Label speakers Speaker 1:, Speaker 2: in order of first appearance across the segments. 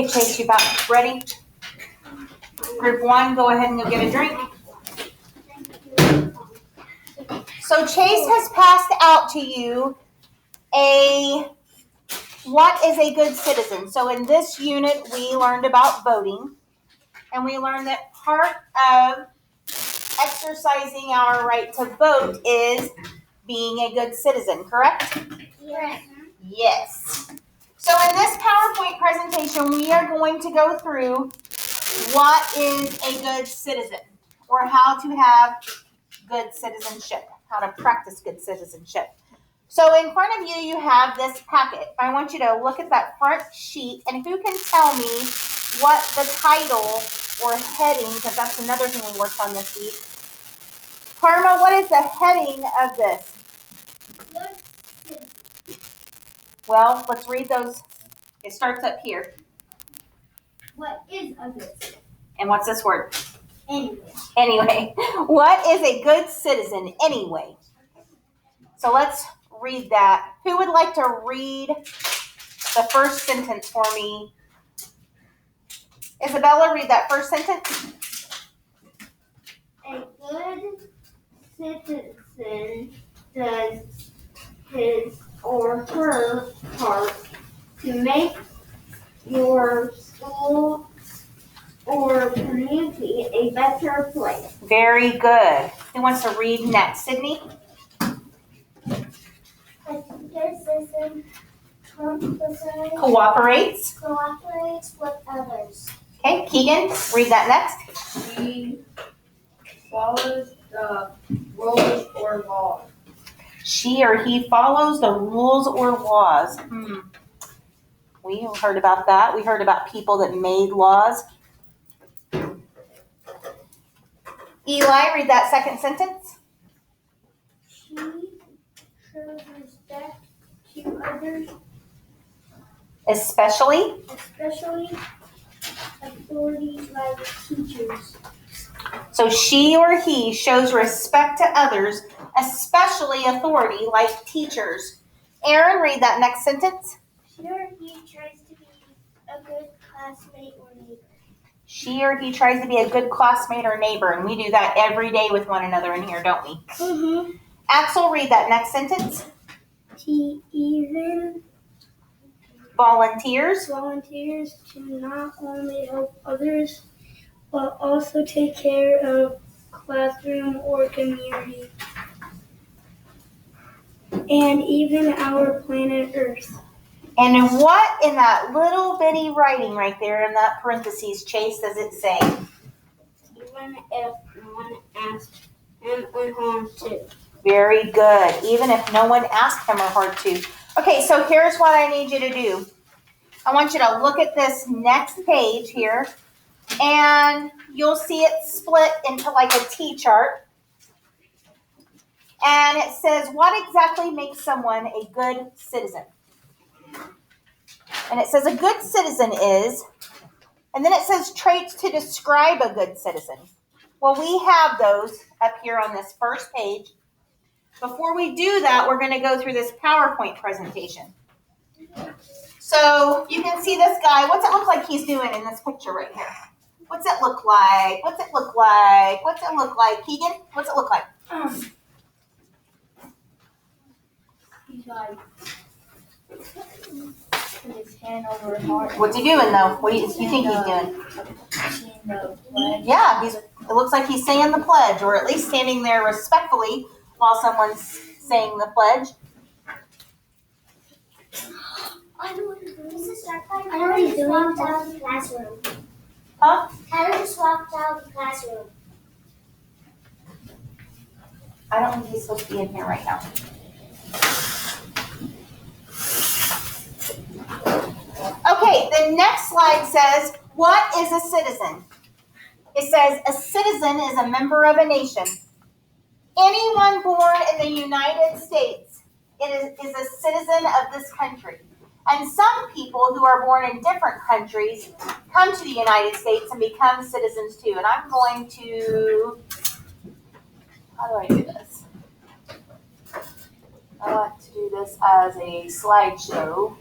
Speaker 1: Okay, Chase, you about ready? Group 1, go ahead and go get a drink. So Chase has passed out to you what is a good citizen. So in this unit, we learned about voting, and we learned that part of exercising our right to vote is being a good citizen, correct?
Speaker 2: Yes.
Speaker 1: Yes. So in this PowerPoint presentation, we are going to go through what is a good citizen, or how to have good citizenship, how to practice good citizenship. So in front of you, you have this packet. I want you to look at that front sheet, and who can tell me what the title or heading, because that's another thing we worked on this week. Karma, what is the heading of this? Well, let's read those. It starts up here.
Speaker 2: What is a good citizen?
Speaker 1: And what's this word?
Speaker 2: Anyway.
Speaker 1: What is a good citizen anyway? So let's read that. Who would like to read the first sentence for me? Isabella, read that first sentence.
Speaker 2: A good citizen does his or her part to make your school or community a better place.
Speaker 1: Very good. Who wants to read next? Sydney?
Speaker 2: A good citizen
Speaker 1: Cooperates.
Speaker 2: cooperates with others.
Speaker 1: Okay, Keegan, read that next.
Speaker 3: He follows the rules or laws.
Speaker 1: She or he follows the rules or laws. We heard about that. We heard about people that made laws. Eli, read that second sentence.
Speaker 2: She shows respect to others,
Speaker 1: Especially.
Speaker 2: authorities like teachers.
Speaker 1: So she or he shows respect to others, especially authority like teachers. Aaron, read that next sentence.
Speaker 2: She or he tries to be a good classmate or neighbor.
Speaker 1: She or he tries to be a good classmate or neighbor, and we do that every day with one another in here, don't we?
Speaker 2: Mm-hmm.
Speaker 1: Axel, read that next sentence.
Speaker 2: He even
Speaker 1: Volunteers.
Speaker 2: volunteers to not only help others, but also take care of classroom or community, and even our planet Earth.
Speaker 1: And what in that little bitty writing right there in that parentheses, Chase, does it say?
Speaker 2: Even if no one asked him or her to.
Speaker 1: Very good. Even if no one asked him or her to. Okay, so here's what I need you to do. I want you to look at this next page here, and you'll see it split into like a T-chart. And it says, what exactly makes someone a good citizen? And it says a good citizen is, and then it says traits to describe a good citizen. Well, we have those up here on this first page. Before we do that, we're going to go through this PowerPoint presentation. So you can see this guy. What's it look like he's doing in this picture right here? What's it look like? What's it look like? What's it look like? Keegan, what's it look like?
Speaker 3: He's like put his hand over his heart.
Speaker 1: What's he doing though? What do you think he's doing?
Speaker 3: Saying the pledge.
Speaker 1: Yeah, it looks like he's saying the pledge, or at least standing there respectfully while someone's saying the pledge.
Speaker 2: I know what he's doing. Walked out of the classroom.
Speaker 1: Huh?
Speaker 2: Tyler just walked out of the classroom.
Speaker 1: I don't think he's supposed to be in here right now. Okay, the next slide says, what is a citizen? It says, a citizen is a member of a nation. Anyone born in the United States is a citizen of this country. And some people who are born in different countries come to the United States and become citizens too. And I'm going to, how do I do this? I want to do this as a slideshow.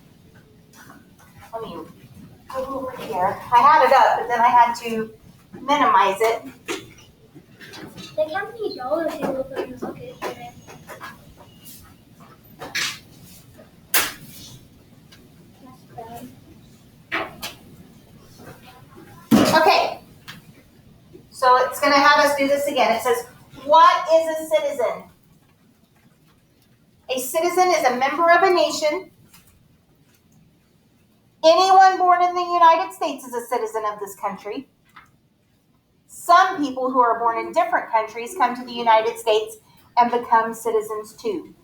Speaker 1: Let me go over here. I had it up, but then I had to minimize it.
Speaker 2: Like how many dollars you look in the bucket today? That's bad.
Speaker 1: Okay. So it's going to have us do this again. It says, what is a citizen? A citizen is a member of a nation. Anyone born in the United States is a citizen of this country. Some people who are born in different countries come to the United States and become citizens too.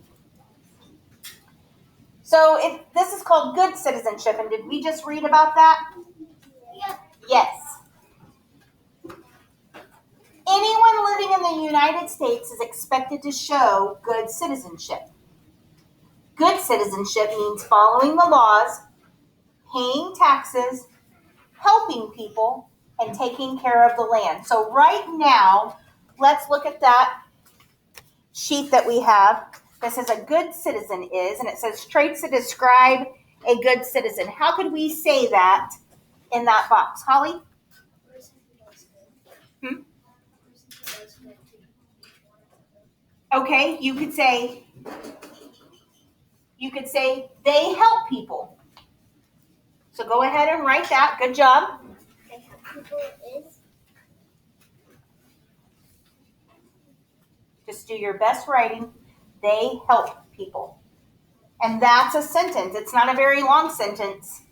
Speaker 1: So this is called good citizenship, and did we just read about that? Yes. Anyone living in the United States is expected to show good citizenship. Good citizenship means following the laws, paying taxes, helping people, and taking care of the land. So right now, let's look at that sheet that we have. This is a good citizen is, and it says traits that describe a good citizen. How could we say that in that box? Holly? Okay, you could say they help people. So go ahead and write that. Good job.
Speaker 2: They help people is.
Speaker 1: Just do your best writing. They help people. And that's a sentence. It's not a very long sentence,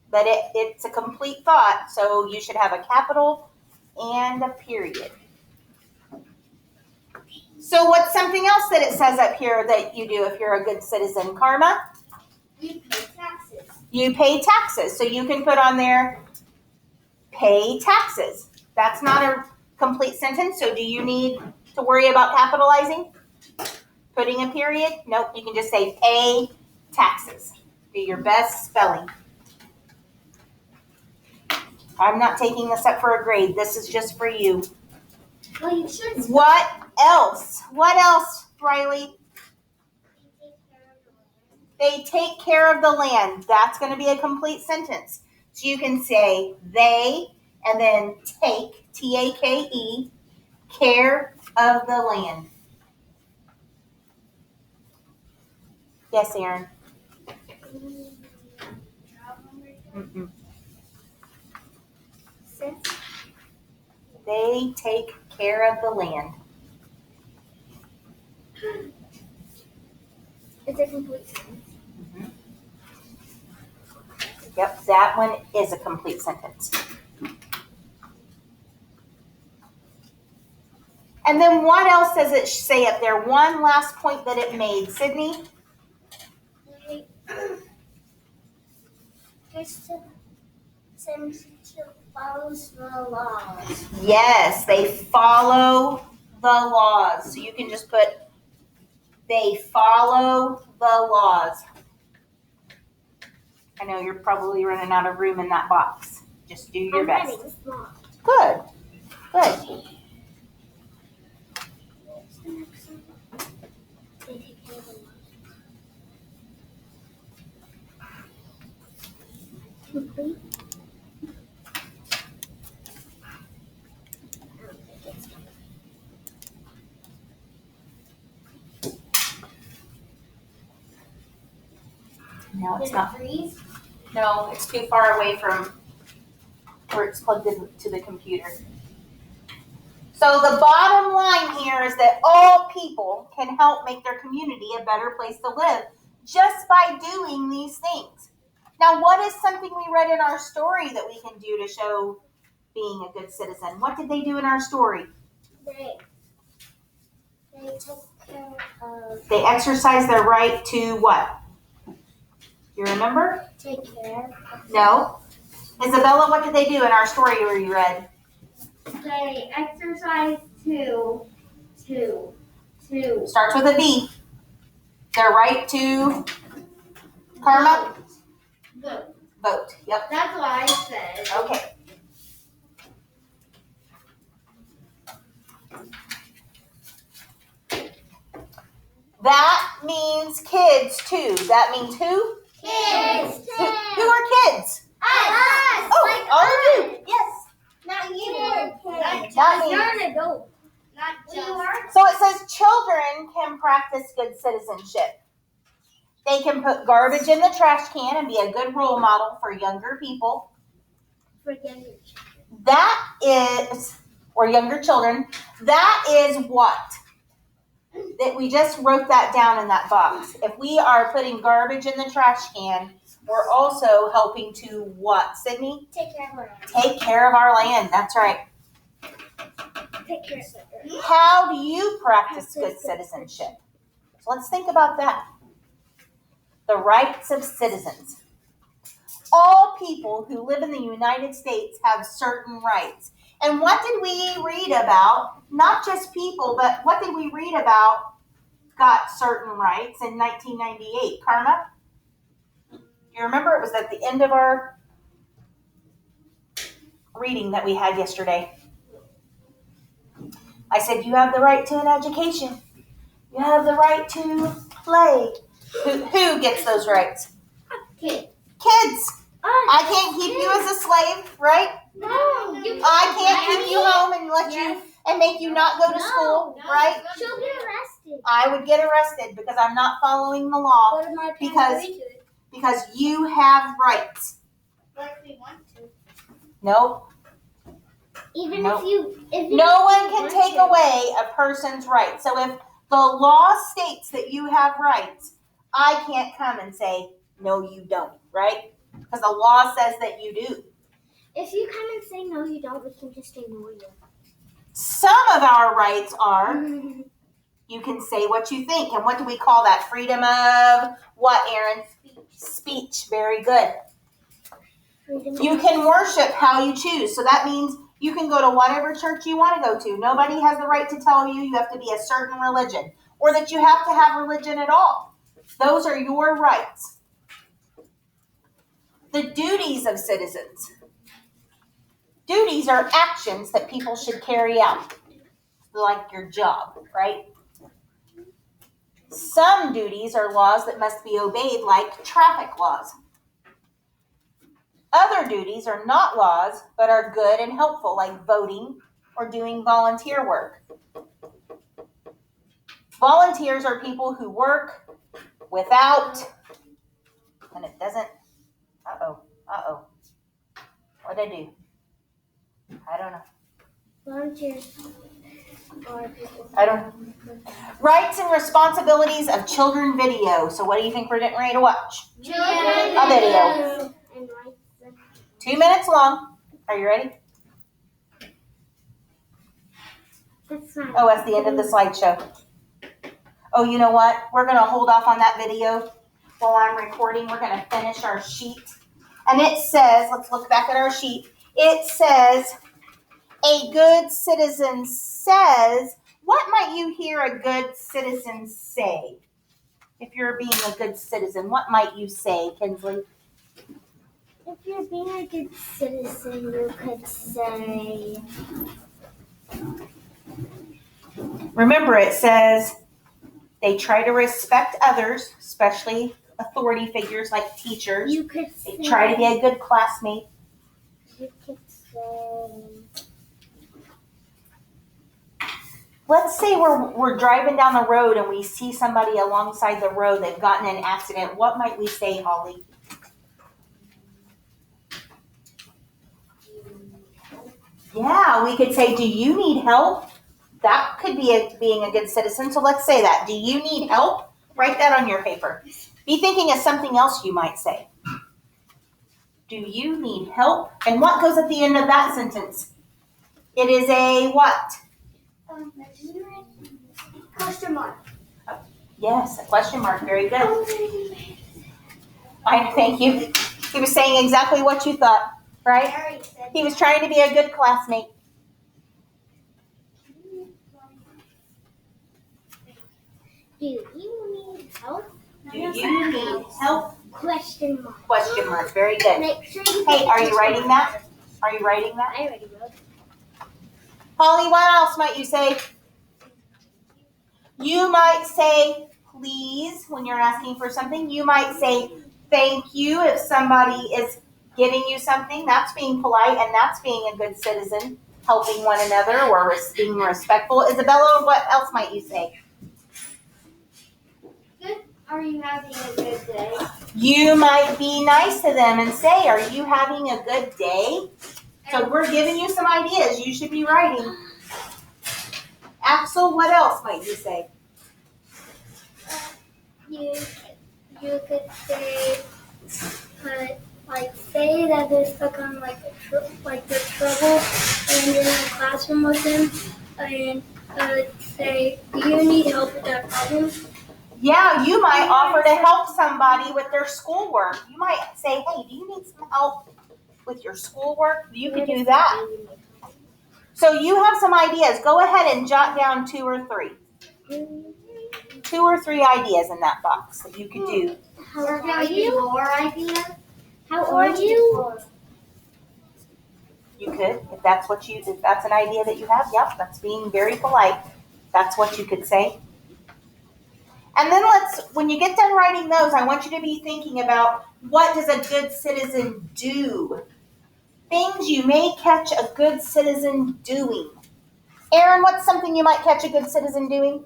Speaker 1: but it's a complete thought. So you should have a capital and a period. So what's something else that it says up here that you do if you're a good citizen, Karma?
Speaker 2: You pay taxes.
Speaker 1: You pay taxes. So you can put on there, pay taxes. That's not a complete sentence. So do you need to worry about capitalizing? Putting a period? Nope. You can just say pay taxes. Do your best spelling. I'm not taking this up for a grade. This is just for you.
Speaker 2: Well, you should.
Speaker 1: What else? What else, Riley? They take care of the land. That's going to be a complete sentence. So you can say they and then take, T-A-K-E, care of the land. Yes, Aaron? Mm-mm. They take care of the land.
Speaker 2: It's a complete sentence.
Speaker 1: Mm-hmm. Yep, that one is a complete sentence. And then what else does it say up there? One last point that it made. Sydney?
Speaker 2: Citizenship follows the laws.
Speaker 1: Yes, they follow the laws. So you can just put, they follow the laws. I know you're probably running out of room in that box. Just do your best. Good. Good.
Speaker 2: Complete.
Speaker 1: No, it's not.
Speaker 2: Freeze?
Speaker 1: No, it's too far away from where it's plugged into the computer. So the bottom line here is that all people can help make their community a better place to live just by doing these things. Now, what is something we read in our story that we can do to show being a good citizen? What did they do in our story?
Speaker 2: They took care of.
Speaker 1: They exercise their right to what? You remember?
Speaker 2: Take care.
Speaker 1: No. Isabella, what did they do in our story where you read?
Speaker 2: They exercise to.
Speaker 1: Starts with a V. Their right to, Karma?
Speaker 2: Vote.
Speaker 1: Vote. Yep.
Speaker 2: That's what I said.
Speaker 1: Okay. That means kids too. That means who?
Speaker 2: Kids.
Speaker 1: Who are kids?
Speaker 2: Us.
Speaker 1: All of you. Yes.
Speaker 3: Not you.
Speaker 1: Not me.
Speaker 3: You're an adult. Not just.
Speaker 1: So it says children can practice good citizenship. They can put garbage in the trash can and be a good role model for younger people.
Speaker 2: For younger children.
Speaker 1: That is, or younger children, that is what? That we just wrote that down in that box. If we are putting garbage in the trash can, we're also helping to what, Sydney?
Speaker 2: Take care of our land.
Speaker 1: Take care of our land. That's right.
Speaker 2: Take care of the earth.
Speaker 1: How do you practice good citizenship? So let's think about that. The rights of citizens. All people who live in the United States have certain rights. And what did we read about? Not just people, but what did we read about got certain rights in 1998? Karma? You remember it was at the end of our reading that we had yesterday. I said, you have the right to an education. You have the right to play. Who gets those rights?
Speaker 2: Kids.
Speaker 1: Kids. I can't keep you as a slave, right?
Speaker 2: No.
Speaker 1: I can't keep you home and let you and make you not go to school, right?
Speaker 2: She'll get arrested.
Speaker 1: I would get arrested because I'm not following the law
Speaker 2: What if my parents
Speaker 1: because-
Speaker 2: agree to it?
Speaker 1: because you have rights.
Speaker 3: What if we want to?
Speaker 1: No,
Speaker 2: Even
Speaker 1: Nope.
Speaker 2: if
Speaker 1: no one can take away a person's rights. So if the law states that you have rights, I can't come and say, no, you don't, right? Because the law says that you do.
Speaker 2: If you come and say no, you don't, we can just ignore you.
Speaker 1: Some of our rights are, you can say what you think. And what do we call that? Freedom of what, Aaron? Speech. Very good. You can worship how you choose. So that means you can go to whatever church you want to go to. Nobody has the right to tell you you have to be a certain religion or that you have to have religion at all. Those are your rights. The duties of citizens. Duties are actions that people should carry out, like your job, right? Some duties are laws that must be obeyed, like traffic laws. Other duties are not laws, but are good and helpful, like voting or doing volunteer work. Volunteers are people who work without, and it doesn't, what'd I do? I don't know.
Speaker 2: Volunteers are people.
Speaker 1: I don't. Rights and responsibilities of children video. So what do you think we're getting ready to watch? A video.
Speaker 2: And rights.
Speaker 1: 2 minutes long. Are you ready?
Speaker 2: That's not.
Speaker 1: Oh, that's the end of the slideshow. Oh, you know what? We're going to hold off on that video while I'm recording. We're going to finish our sheet. And it says, let's look back at our sheet. It says, a good citizen says, what might you hear a good citizen say? If you're being a good citizen, what might you say, Kinsley?
Speaker 2: If you're being a good citizen, you could say.
Speaker 1: Remember, it says they try to respect others, especially authority figures like teachers.
Speaker 2: You could say.
Speaker 1: They try to be a good classmate.
Speaker 2: You could say.
Speaker 1: Let's say we're driving down the road and we see somebody alongside the road that's gotten in an accident. What might we say, Holly? Yeah, we could say, do you need help? That could be being a good citizen. So let's say that. Do you need help? Write that on your paper. Be thinking of something else you might say. Do you need help? And what goes at the end of that sentence? It is a what?
Speaker 2: Question mark.
Speaker 1: Yes, a question mark. Very good. Thank you. He was saying exactly what you thought, right? He was trying to be a good classmate.
Speaker 2: Do you need help?
Speaker 1: Do you need help?
Speaker 2: Question mark.
Speaker 1: Question mark. Very good.
Speaker 2: Make sure you.
Speaker 1: Hey, are you writing that? Are you writing that?
Speaker 2: I already wrote.
Speaker 1: Holly, what else might you say? You might say please when you're asking for something. You might say thank you if somebody is giving you something, that's being polite and that's being a good citizen, helping one another or being respectful. Isabella, what else might you say?
Speaker 3: Good. Are you having a good day?
Speaker 1: You might be nice to them and say, are you having a good day? So we're giving you some ideas you should be writing. Axel, what else might you say?
Speaker 2: You could say, say that they're stuck on their trouble, and you're in a classroom with them, and say, do you need help with that problem?
Speaker 1: Yeah, you might offer to help somebody with their schoolwork. You might say, hey, do you need some help with your schoolwork? You could do that. So you have some ideas. Go ahead and jot down 2 or 3. 2 or 3 ideas in that box that you could do.
Speaker 3: How are you? Your idea?
Speaker 2: How are you?
Speaker 1: You could, if that's an idea that you have, yep, that's being very polite. That's what you could say. And then when you get done writing those, I want you to be thinking about what does a good citizen do? Things you may catch a good citizen doing. Aaron, what's something you might catch a good citizen doing?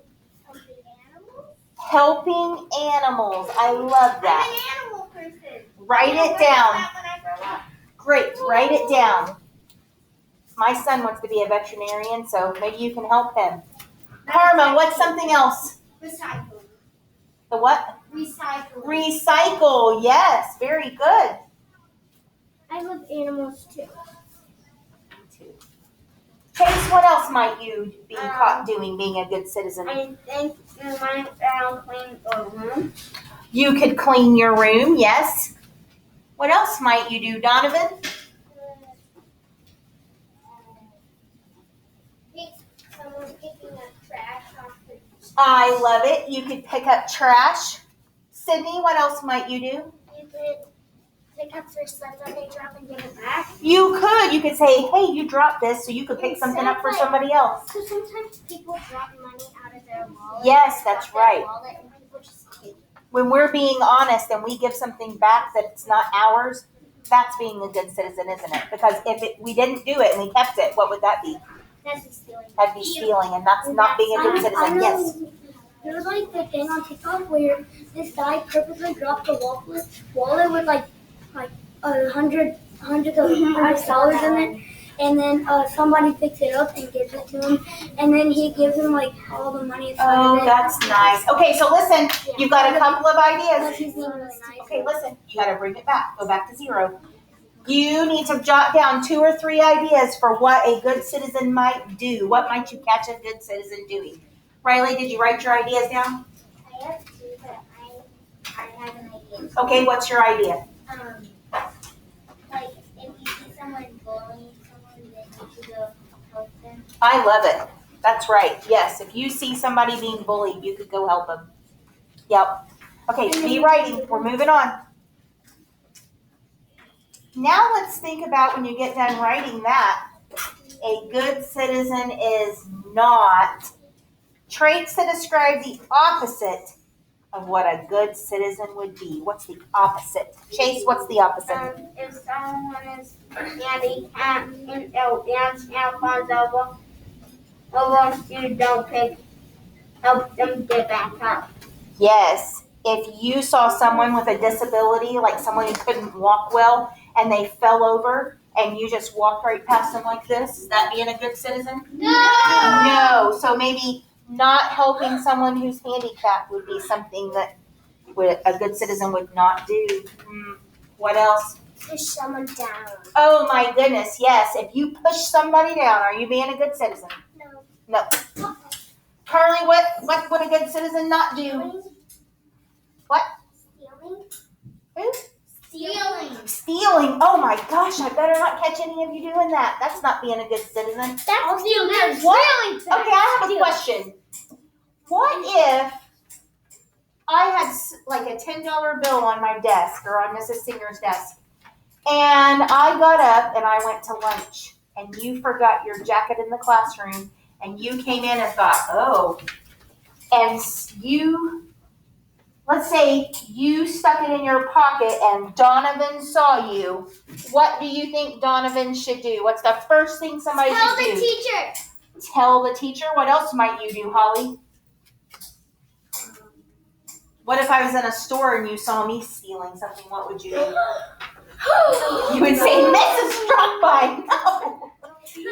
Speaker 1: Helping animals. I love that.
Speaker 3: I'm an animal person.
Speaker 1: Write it down. Great, write it down. My son wants to be a veterinarian, so maybe you can help him. Karma, what's something else?
Speaker 3: Recycle.
Speaker 1: The what?
Speaker 3: Recycle.
Speaker 1: Recycle, yes, very good.
Speaker 2: I love animals too.
Speaker 1: Chase, what else might you be caught doing being a good citizen?
Speaker 3: I think you might clean your room.
Speaker 1: You could clean your room, yes. What else might you do, Donovan?
Speaker 3: Someone picking up trash off the
Speaker 1: I love it. You could pick up trash. Sydney, what else might you do?
Speaker 3: You could pick up their stuff that they drop and give it back.
Speaker 1: You could say, hey, you dropped this, so you could pick something up for somebody else.
Speaker 3: So sometimes people drop money out of their wallet.
Speaker 1: Yes, that's right.
Speaker 3: Wallet and people just take it.
Speaker 1: When we're being honest and we give something back that's not ours, that's being a good citizen, isn't it? Because if we didn't do it and we kept it, what would that be?
Speaker 3: That's stealing.
Speaker 1: That'd be stealing, and that's not being a good citizen. Yes.
Speaker 2: There was the thing on TikTok where this guy purposely dropped a wallet with hundreds of dollars in it, and then somebody picks it up and gives it to him, and then he gives him all the money inside of it.
Speaker 1: Oh, that's nice. Okay, so listen, you've got a couple of ideas.
Speaker 2: He's being really nice.
Speaker 1: Okay, listen, you got to bring it back. Go back to 0. You need to jot down 2 or 3 ideas for what a good citizen might do. What might you catch a good citizen doing? Riley, did you write your ideas down?
Speaker 3: I have 2, but I have an idea.
Speaker 1: Okay, what's your idea?
Speaker 3: If you see someone bullying someone, then you should go help them.
Speaker 1: I love it. That's right. Yes, if you see somebody being bullied, you could go help them. Yep. Okay, be writing. We're moving on. Now let's think about when you get done writing that, a good citizen is not. Traits to describe the opposite of what a good citizen would be. What's the opposite? Chase, what's the opposite?
Speaker 3: If someone is handicapped and falls over, you don't help them get back up.
Speaker 1: Yes. If you saw someone with a disability, like someone who couldn't walk well, and they fell over, and you just walked right past them like this, is that being a good citizen? No. So maybe not helping someone who's handicapped would be something that a good citizen would not do. What else?
Speaker 3: Push someone down.
Speaker 1: Oh my goodness, yes. If you push somebody down, are you being a good citizen? No. Carly, what would a good citizen not do? What?
Speaker 3: Stealing.
Speaker 1: Who?
Speaker 3: Stealing.
Speaker 1: Oh my gosh, I better not catch any of you doing that. That's not being a good citizen.
Speaker 3: That's stealing.
Speaker 1: What? Okay, I have a question. What if I had a $10 bill on my desk or on Mrs. Singer's desk, and I got up and I went to lunch, and you forgot your jacket in the classroom, and you came in and thought, oh, and you let's say you stuck it in your pocket and Donovan saw you. What do you think Donovan should do? What's the first thing somebody should do?
Speaker 3: Tell the teacher.
Speaker 1: Tell the teacher? What else might you do, Holly? What if I was in a store and you saw me stealing something? What would you do? You would say, Mrs. Struck by. No. You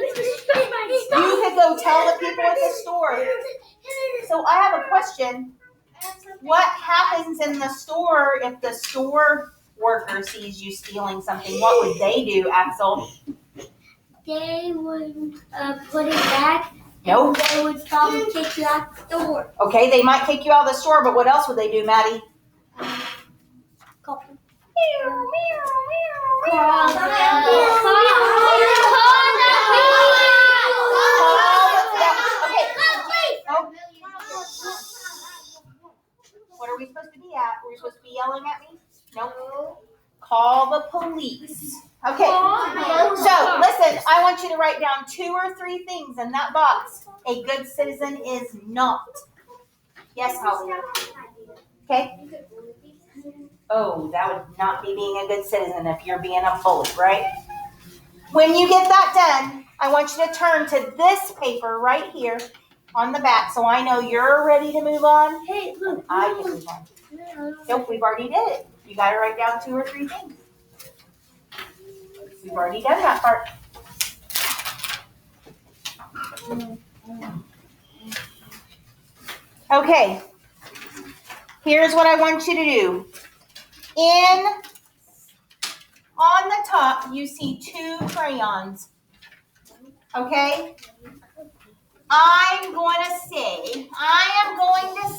Speaker 1: could go tell the people at the store. So I have a question. What happens in the store if the store worker sees you stealing something? What would they do, Axel?
Speaker 2: They would put it back.
Speaker 1: Nope.
Speaker 2: And they would probably kick you out the door.
Speaker 1: Okay, they might kick you out of the store, but what else would they do, Maddie?
Speaker 2: Call
Speaker 1: What are we supposed to be at? Are we supposed to be yelling at me? Nope. Call the police. Okay. So, listen, I want you to write down 2 or 3 things in that box a good citizen is not. Yes, Holly. Okay. Oh, that would not be being a good citizen if you're being a bully, right? When you get that done, I want you to turn to this paper right here on the back so I know you're ready to move on.
Speaker 2: Hey, look.
Speaker 1: I can move on. Nope, we've already did it. You got to write down 2 or 3 things. We've already done that part. Okay. Here's what I want you to do. On the top, you see 2 crayons. Okay? I am going to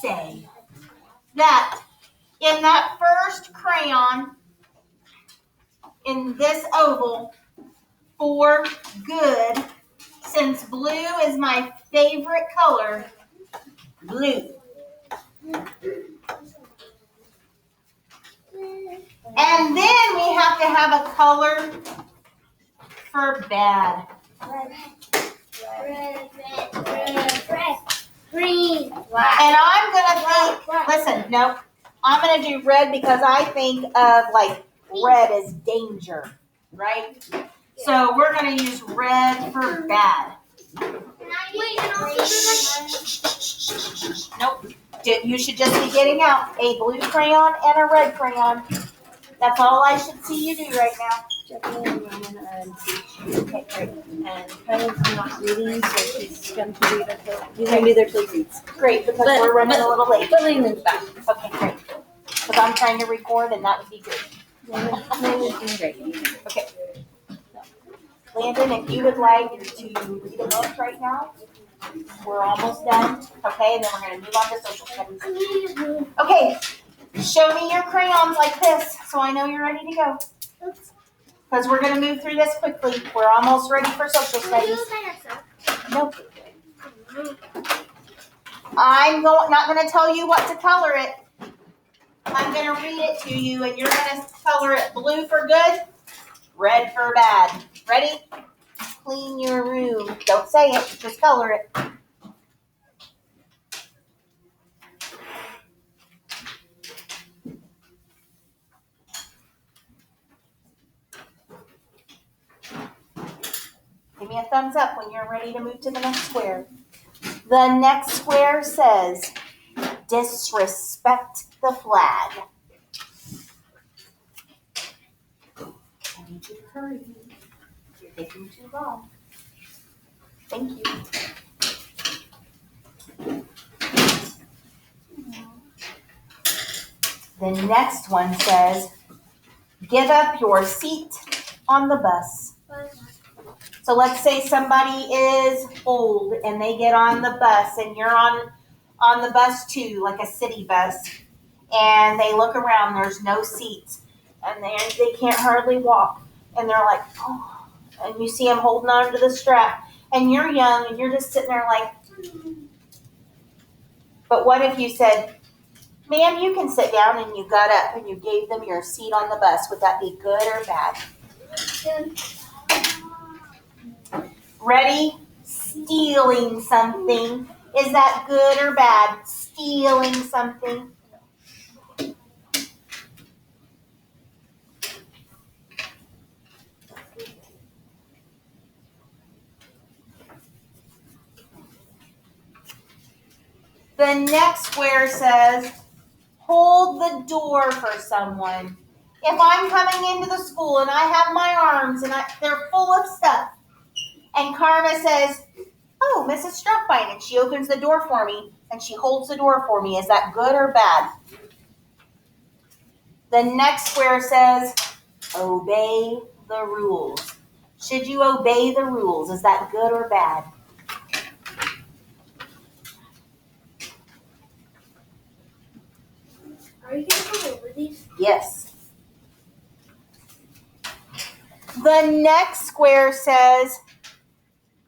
Speaker 1: say that in that first crayon, in this oval, for good, since blue is my favorite color, blue. And then we have to have a color for bad.
Speaker 3: Red, green, black.
Speaker 1: And I'm going to think, listen, no, I'm going to do red because I think of like red as danger, right? So we're going to use red for bad. Nope. You should just be getting out a blue crayon and a red crayon. That's all I should see you do right now.
Speaker 4: Jackie and Roman are in teach. Okay, great. And Kyle's not reading, so she's going to read he's going to do their play reads.
Speaker 1: Great, because we're running a little late.
Speaker 4: But Layman's back.
Speaker 1: Okay, great. Because I'm trying to record and that would be good.
Speaker 4: Layman's doing great.
Speaker 1: Okay. Landon, if you would like to read a book right now, we're almost done. Okay, and then we're going to move on to social studies. Okay, show me your crayons like this so I know you're ready to go. Because we're going to move through this quickly. We're almost ready for social studies. Nope. I'm not going to tell you what to color it. I'm going to read it to you, and you're going to color it blue for good, red for bad. Ready? Clean your room. Don't say it, just color it. Give me a thumbs up when you're ready to move to the next square. The next square says, disrespect the flag. I need you to hurry. You're taking too long. Thank you. The next one says, give up your seat on the bus. So let's say somebody is old and they get on the bus and you're on the bus too, like a city bus, and they look around, there's no seats, and they can't hardly walk, and they're like, oh, and you see them holding on to the strap, and you're young and you're just sitting there like, but what if you said, ma'am, you can sit down, and you got up and you gave them your seat on the bus? Would that be good or bad? Ready? Stealing something. Is that good or bad? Stealing something. The next square says, hold the door for someone. If I'm coming into the school and I have my arms and they're full of stuff, and Karma says, oh, Mrs. Struckbine, and she opens the door for me, and she holds the door for me, is that good or bad? The next square says, obey the rules. Should you obey the rules? Is that good or bad?
Speaker 2: Are you going to go over these?
Speaker 1: Yes. The next square says,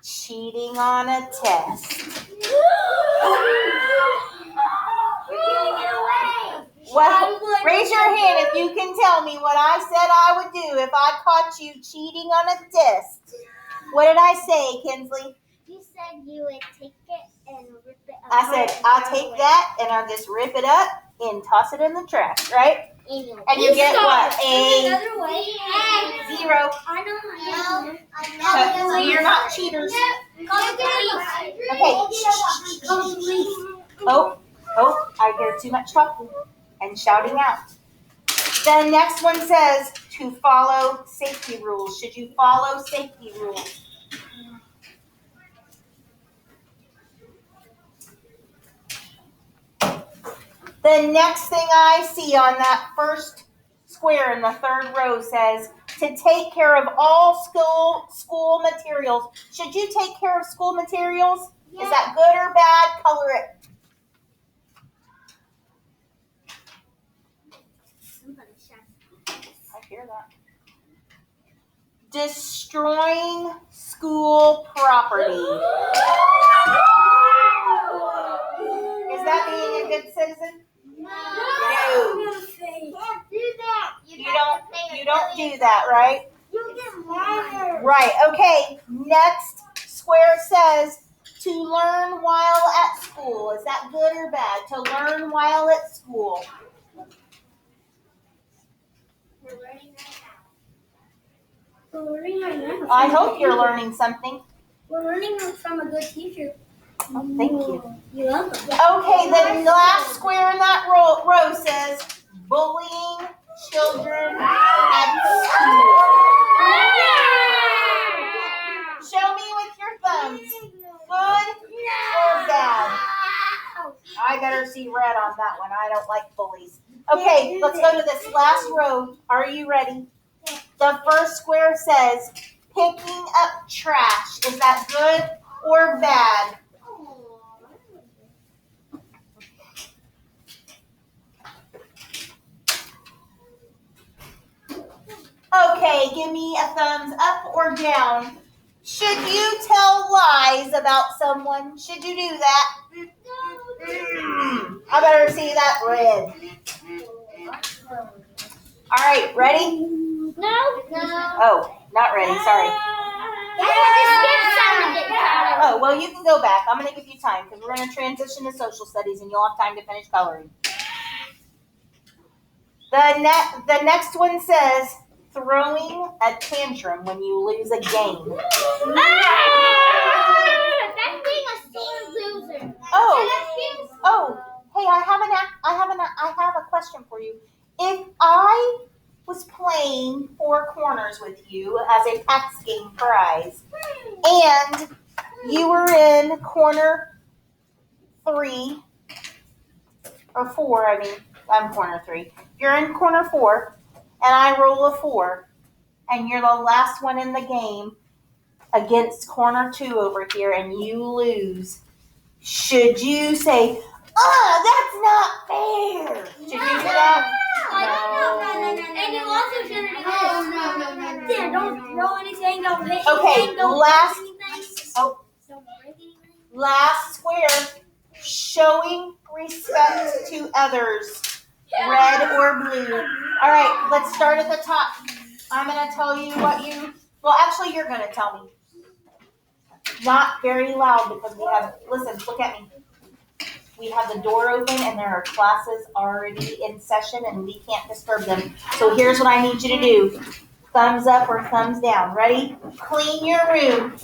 Speaker 1: cheating on a test. Well, raise your hand if you can tell me what I said I would do if I caught you cheating on a test. What did I say, Kinsley?
Speaker 3: You said you would take it and rip it up.
Speaker 1: I said, I'll take that and I'll just rip it up and toss it in the trash, right? And you get what?
Speaker 2: Another way.
Speaker 1: 0.
Speaker 2: I know.
Speaker 1: So you're not cheaters. Okay. Oh, I hear too much talking and shouting out. The next one says to follow safety rules. Should you follow safety rules? The next thing I see on that first square in the third row says to take care of all school materials. Should you take care of school materials? Yeah. Is that good or bad? Color it. I hear that. Destroying school property. Is that being a good citizen?
Speaker 3: No.
Speaker 2: Can't do that.
Speaker 1: You don't do that, right?
Speaker 2: You get murdered.
Speaker 1: Right, okay. Next square says to learn while at school. Is that good or bad? To learn while at school.
Speaker 3: We're learning right now.
Speaker 2: We're learning right now.
Speaker 1: I hope you're learning something.
Speaker 2: We're learning from a good teacher.
Speaker 1: Oh, thank you.
Speaker 2: You're welcome.
Speaker 1: Okay, the last square in that row says bullying children at school. Show me with your thumbs. Good or bad? I better see red on that one. I don't like bullies. Okay, let's go to this last row. Are you ready? The first square says picking up trash. Is that good or bad? Okay, give me a thumbs up or down. Should you tell lies about someone? Should you do that? I better see that red. All right, ready?
Speaker 3: No.
Speaker 1: Oh, not ready, sorry. Oh, well, you can go back. I'm going to give you time because we're going to transition to social studies and you'll have time to finish coloring. The next one says throwing a tantrum when you lose a game.
Speaker 3: That's being a sore loser.
Speaker 1: Oh, hey, I have a question for you. If I was playing four corners with you as a Pax game prize, and you were in corner 3 or 4, I mean, I'm corner 3. You're in corner 4, and I roll a 4, and you're the last one in the game against corner 2 over here, and you lose. Should you say, that's not fair? Should you do that?
Speaker 2: No. And you also shouldn't do this. There, don't throw anything, don't hit
Speaker 1: Okay,
Speaker 2: anything, don't
Speaker 1: last-
Speaker 2: break anything.
Speaker 1: oh.
Speaker 2: Don't break anything.
Speaker 1: Last square, showing respect to others. Red or blue. All right, let's start at the top. I'm going to tell you well, actually, you're going to tell me. Not very loud because listen, look at me. We have the door open and there are classes already in session and we can't disturb them. So here's what I need you to do. Thumbs up or thumbs down. Ready? Clean your room.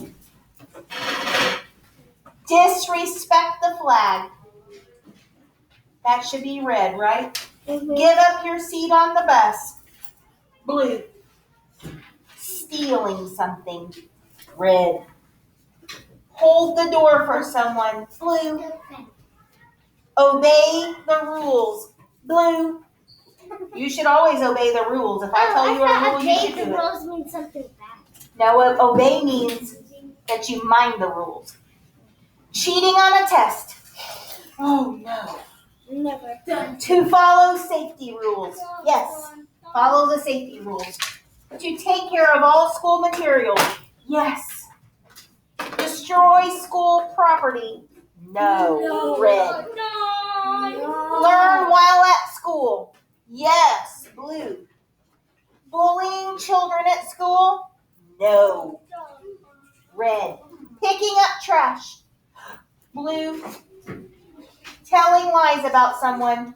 Speaker 1: Disrespect the flag. That should be red, right? Give up your seat on the bus. Blue. Stealing something. Red. Hold the door for someone. Blue. Obey the rules. Blue. You should always obey the rules. If I tell you a rule, you should do it.
Speaker 3: rules mean something bad.
Speaker 1: No, obey means that you mind the rules. Cheating on a test. Oh no.
Speaker 3: Never.
Speaker 1: To follow safety rules. Yes, follow the safety rules. To take care of all school materials. Yes. Destroy school property. No. Red. Learn while at school. Yes. Blue. Bullying children at school. No. Red. Picking up trash. Blue. Telling lies about someone.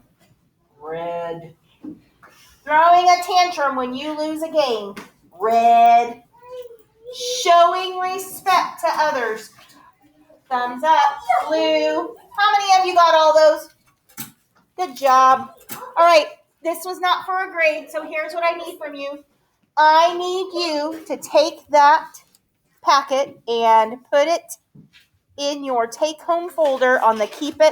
Speaker 1: Red. Throwing a tantrum when you lose a game. Red. Showing respect to others. Thumbs up. Blue. How many of you got all those? Good job. All right. This was not for a grade, so here's what I need from you. I need you to take that packet and put it in your take-home folder on the Keep It